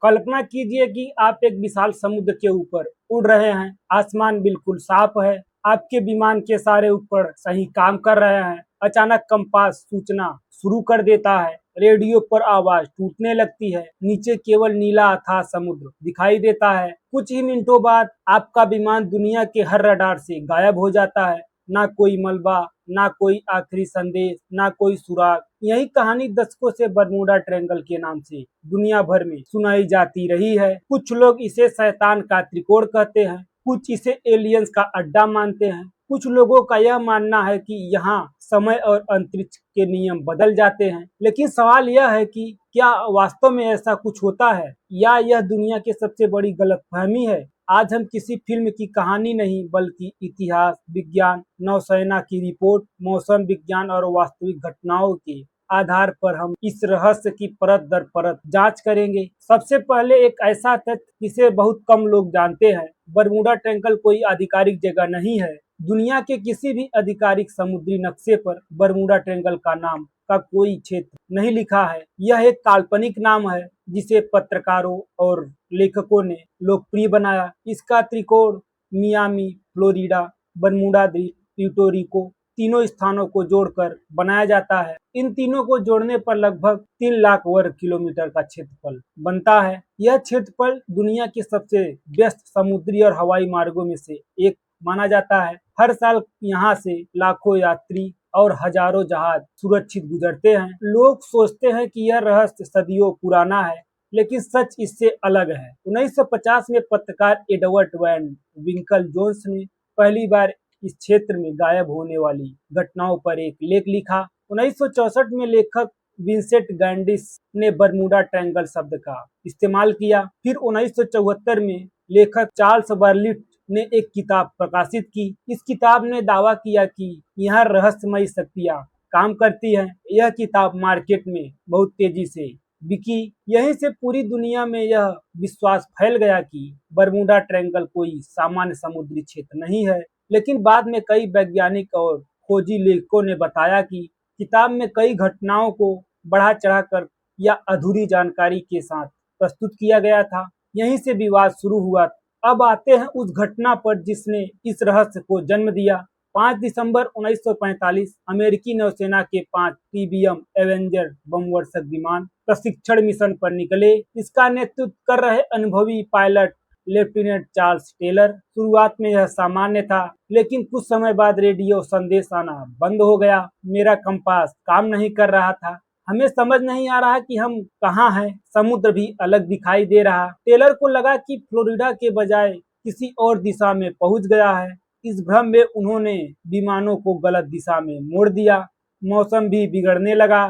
कल्पना कीजिए कि आप एक विशाल समुद्र के ऊपर उड़ रहे हैं। आसमान बिल्कुल साफ है। आपके विमान के सारे उपकरण सही काम कर रहे हैं। अचानक कंपास सूचना शुरू कर देता है। रेडियो पर आवाज टूटने लगती है। नीचे केवल नीला अथाह समुद्र दिखाई देता है। कुछ ही मिनटों बाद आपका विमान दुनिया के हर रडार से गायब हो जाता है। ना कोई मलबा, ना कोई आखिरी संदेश, ना कोई सुराग। यही कहानी दशकों से बरमूडा ट्रायंगल के नाम से दुनिया भर में सुनाई जाती रही है। कुछ लोग इसे शैतान का त्रिकोण कहते हैं, कुछ इसे एलियंस का अड्डा मानते हैं। कुछ लोगों का यह मानना है कि यहाँ समय और अंतरिक्ष के नियम बदल जाते हैं। लेकिन सवाल यह है कि क्या वास्तव में ऐसा कुछ होता है, या यह दुनिया की सबसे बड़ी गलतफहमी है। आज हम किसी फिल्म की कहानी नहीं, बल्कि इतिहास, विज्ञान, नौसेना की रिपोर्ट, मौसम विज्ञान और वास्तविक घटनाओं के आधार पर हम इस रहस्य की परत दर परत जांच करेंगे। सबसे पहले एक ऐसा तथ्य जिसे बहुत कम लोग जानते हैं। बरमूडा ट्रायंगल कोई आधिकारिक जगह नहीं है। दुनिया के किसी भी आधिकारिक समुद्री नक्शे पर बरमूडा ट्रायंगल का नाम का कोई क्षेत्र नहीं लिखा है। यह एक काल्पनिक नाम है जिसे पत्रकारों और लेखकों ने लोकप्रिय बनाया। इसका त्रिकोण मियामी, फ्लोरिडा, बरमूडा द्वीप, प्यूर्टो रिको तीनों स्थानों को जोड़कर बनाया जाता है। इन तीनों को जोड़ने पर लगभग 3 लाख वर्ग किलोमीटर का क्षेत्रफल बनता है। यह क्षेत्रफल दुनिया के सबसे व्यस्त समुद्री और हवाई मार्गों में से एक माना जाता है। हर साल यहाँ से लाखों यात्री और हजारों जहाज सुरक्षित गुजरते हैं। लोग सोचते हैं कि यह रहस्य सदियों पुराना है, लेकिन सच इससे अलग है। 1950 में पत्रकार एडवर्ड वैन विंकल जोन्स ने पहली बार इस क्षेत्र में गायब होने वाली घटनाओं पर एक लेख लिखा। 1964 में लेखक विंसेंट गैंडिस ने बरमूडा ट्रायंगल शब्द का इस्तेमाल किया। फिर 1974 में लेखक चार्ल्स बर्लिट ने एक किताब प्रकाशित की। इस किताब ने दावा किया कि यह रहस्यमयी शक्तियां काम करती हैं। यह किताब मार्केट में बहुत तेजी से बिकी। यहीं से पूरी दुनिया में यह विश्वास फैल गया कि बरमूडा ट्रायंगल कोई सामान्य समुद्री क्षेत्र नहीं है। लेकिन बाद में कई वैज्ञानिक और खोजी लेखकों ने बताया कि किताब में कई घटनाओं को बढ़ा चढ़ाकर या अधूरी जानकारी के साथ प्रस्तुत किया गया था। यहीं से विवाद शुरू हुआ। अब आते हैं उस घटना पर जिसने इस रहस्य को जन्म दिया। 5 दिसंबर 1945 अमेरिकी नौसेना के 5 टीबीएम एवेंजर बमवर्षक विमान प्रशिक्षण मिशन पर निकले। इसका नेतृत्व कर रहे अनुभवी पायलट लेफ्टिनेंट चार्ल्स टेलर। शुरुआत में यह सामान्य था, लेकिन कुछ समय बाद रेडियो संदेश आना बंद हो गया। मेरा कंपास काम नहीं कर रहा था। हमें समझ नहीं आ रहा कि हम कहाँ हैं। समुद्र भी अलग दिखाई दे रहा। टेलर को लगा कि फ्लोरिडा के बजाय किसी और दिशा में पहुंच गया है। इस भ्रम में उन्होंने विमानों को गलत दिशा में मोड़ दिया। मौसम भी बिगड़ने लगा,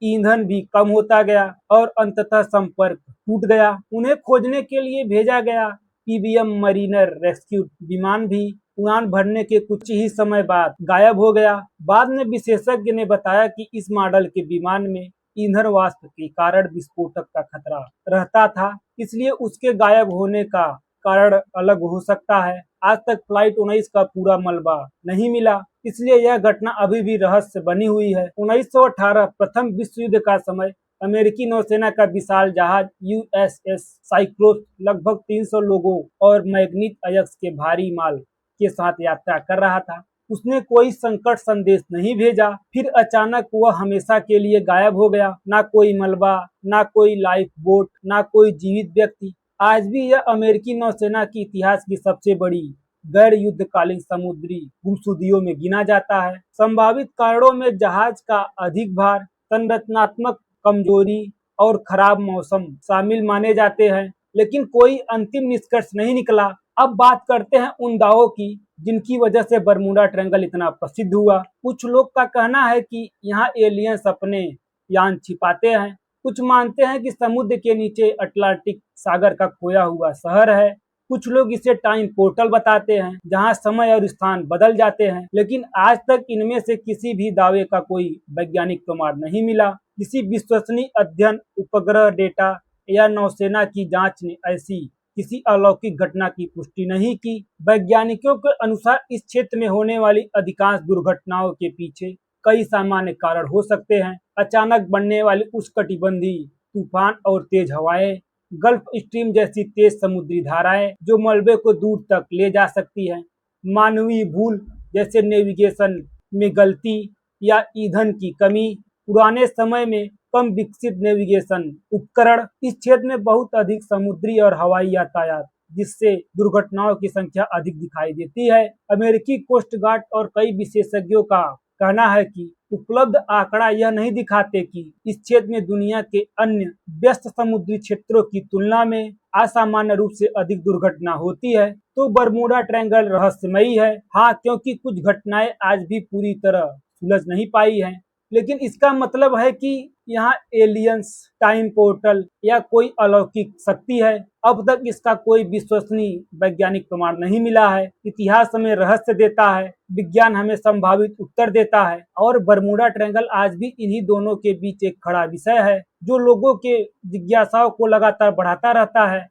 ईंधन भी कम होता गया और अंततः संपर्क टूट गया। उन्हें खोजने के लिए भेजा गया पीबीएम मरीनर रेस्क्यू विमान भी उड़ान भरने के कुछ ही समय बाद गायब हो गया। बाद में विशेषज्ञ ने बताया कि इस मॉडल के विमान में ईंधन वाष्प के कारण विस्फोटक का खतरा रहता था, इसलिए उसके गायब होने का कारण अलग हो सकता है। आज तक फ्लाइट 19 का पूरा मलबा नहीं मिला, इसलिए यह घटना अभी भी रहस्य बनी हुई है। 1918 प्रथम विश्व युद्ध का समय अमेरिकी नौसेना का विशाल जहाज यूएसएस साइक्लोप्स लगभग 300 लोगों और मैग्नीज अयस्क के भारी माल के साथ यात्रा कर रहा था। उसने कोई संकट संदेश नहीं भेजा। फिर अचानक वह हमेशा के लिए गायब हो गया। ना कोई मलबा, ना कोई लाइफ बोट, ना कोई जीवित व्यक्ति। आज भी यह अमेरिकी नौसेना के इतिहास की सबसे बड़ी गैर युद्धकालीन समुद्री गुमशुदगियों में गिना जाता है। संभावित कारणों में जहाज का अधिक भार, संरचनात्मक कमजोरी और खराब मौसम शामिल माने जाते हैं, लेकिन कोई अंतिम निष्कर्ष नहीं निकला। अब बात करते हैं उन दावों की जिनकी वजह से बरमूडा ट्रायंगल इतना प्रसिद्ध हुआ। कुछ लोग का कहना है कि यहाँ एलियंस अपने यान छिपाते हैं। कुछ मानते हैं कि समुद्र के नीचे अटलांटिक सागर का खोया हुआ शहर है। कुछ लोग इसे टाइम पोर्टल बताते हैं, जहां समय और स्थान बदल जाते हैं। लेकिन आज तक इनमें से किसी भी दावे का कोई वैज्ञानिक प्रमाण नहीं मिला। किसी विश्वसनीय अध्ययन, उपग्रह डेटा या नौसेना की जांच ने ऐसी किसी अलौकिक घटना की पुष्टि नहीं की। वैज्ञानिकों के अनुसार इस क्षेत्र में होने वाली अधिकांश दुर्घटनाओं के पीछे कई सामान्य कारण हो सकते हैं। अचानक बढ़ने वाले उष्णकटिबंधीय तूफान और तेज हवाएं, गल्फ स्ट्रीम जैसी तेज समुद्री धाराएं जो मलबे को दूर तक ले जा सकती हैं, मानवीय भूल जैसे नेविगेशन में गलती या ईंधन की कमी, पुराने समय में कम विकसित नेविगेशन उपकरण, इस क्षेत्र में बहुत अधिक समुद्री और हवाई यातायात जिससे दुर्घटनाओं की संख्या अधिक दिखाई देती है। अमेरिकी कोस्ट गार्ड और कई विशेषज्ञों का कहना है कि उपलब्ध आंकड़ा यह नहीं दिखाते कि इस क्षेत्र में दुनिया के अन्य व्यस्त समुद्री क्षेत्रों की तुलना में असामान्य रूप से अधिक दुर्घटना होती है। तो बरमूडा ट्रायंगल रहस्यमयी है, हाँ, क्योंकि कुछ घटनाएं आज भी पूरी तरह सुलझ नहीं पाई हैं, लेकिन इसका मतलब है कि यहाँ एलियंस, टाइम पोर्टल या कोई अलौकिक शक्ति है। अब तक इसका कोई विश्वसनीय वैज्ञानिक प्रमाण नहीं मिला है। इतिहास हमें रहस्य देता है, विज्ञान हमें संभावित उत्तर देता है, और बरमूडा ट्रायंगल आज भी इन्हीं दोनों के बीच एक खड़ा विषय है जो लोगों के जिज्ञासाओं को लगातार बढ़ाता रहता है।